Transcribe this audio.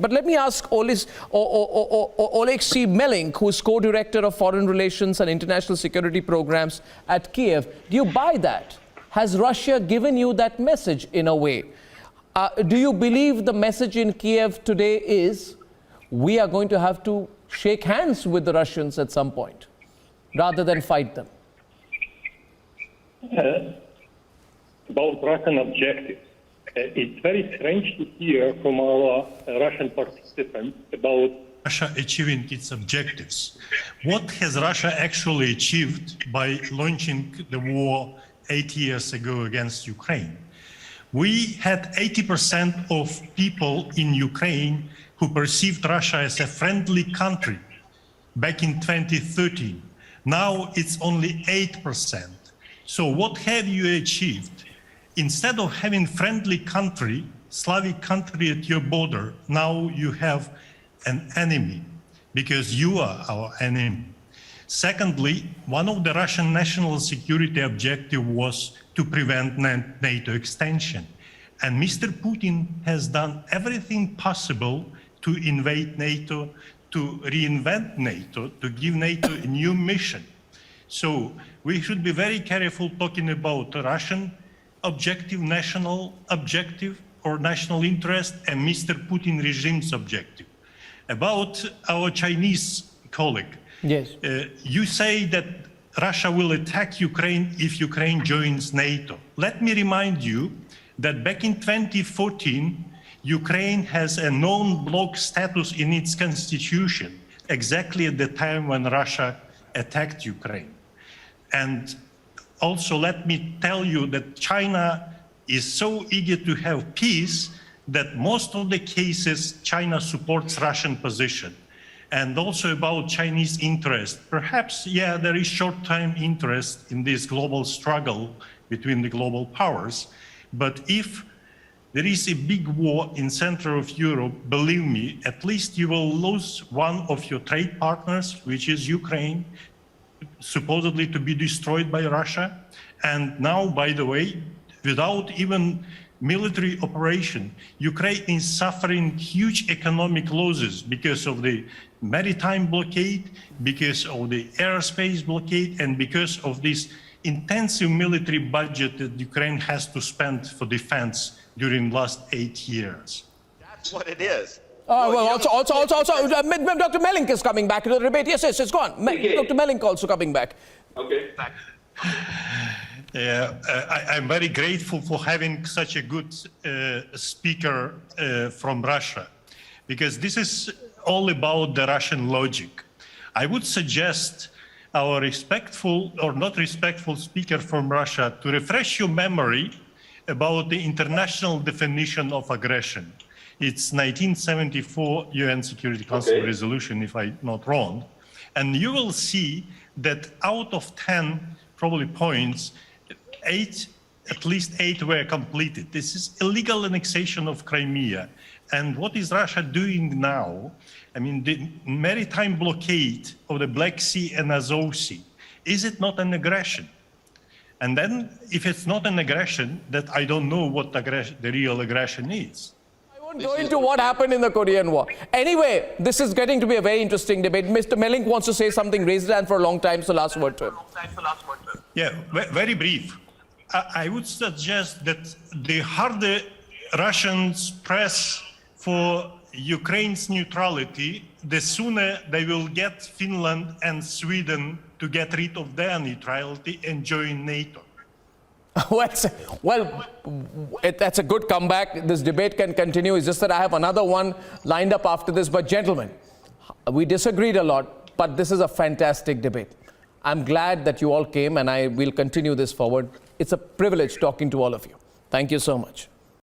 But let me ask Oleksiy Melink, who is co-director of Foreign Relations and International Security Programs at Kiev. Do you buy that? Has Russia given you that message in a way? Do you believe the message in Kiev today is we are going to have to shake hands with the Russians at some point rather than fight them? About Russian objectives. It's very strange to hear from our Russian participants about Russia achieving its objectives. What has Russia actually achieved by launching the war 8 years ago against Ukraine? We had 80% of people in Ukraine who perceived Russia as a friendly country back in 2013. Now it's only 8%. So what have you achieved? Instead of having friendly country, Slavic country at your border, now you have an enemy because you are our enemy. Secondly, one of the Russian national security objective was to prevent NATO extension. And Mr. Putin has done everything possible to invade NATO, to reinvent NATO, to give NATO a new mission. So we should be very careful talking about Russian objective, national objective, or national interest, and Mr. Putin regime's objective. About our Chinese colleague, yes. You say that Russia will attack Ukraine if Ukraine joins NATO. Let me remind you that back in 2014, Ukraine has a non-bloc status in its constitution, exactly at the time when Russia attacked Ukraine. And also, let me tell you that China is so eager to have peace that most of the cases China supports Russian position. And also about Chinese interest. Perhaps, yeah, there is short-term interest in this global struggle between the global powers. But if there is a big war in center of Europe, believe me, at least you will lose one of your trade partners, which is Ukraine, supposedly to be destroyed by Russia. And now, by the way, without even military operation, Ukraine is suffering huge economic losses because of the maritime blockade, because of the airspace blockade, and because of this intensive military budget that Ukraine has to spend for defense during the last 8 years. That's what it is. Dr. Melink is coming back to the debate. Yes, go on. Okay. Dr. Melink also coming back. Okay. Yeah, I'm very grateful for having such a good speaker from Russia, because this is all about the Russian logic. I would suggest our respectful or not respectful speaker from Russia to refresh your memory about the international definition of aggression. It's 1974 UN Security Council resolution, if I'm not wrong. And you will see that out of 10 probably points, at least 8 were completed. This is illegal annexation of Crimea. And what is Russia doing now? I mean, the maritime blockade of the Black Sea and Azov Sea, is it not an aggression? And then, if it's not an aggression, that I don't know what the real aggression is. I won't go into what happened in the Korean War. Anyway, this is getting to be a very interesting debate. Mr. Melink wants to say something, raised his hand for a long time, so last word to him. Yeah, very brief. I would suggest that the harder Russians press for Ukraine's neutrality, the sooner they will get Finland and Sweden to get rid of their neutrality and join NATO. That's a good comeback. This debate can continue. It's just that I have another one lined up after this. But gentlemen, we disagreed a lot, but this is a fantastic debate. I'm glad that you all came, and I will continue this forward. It's a privilege talking to all of you. Thank you so much.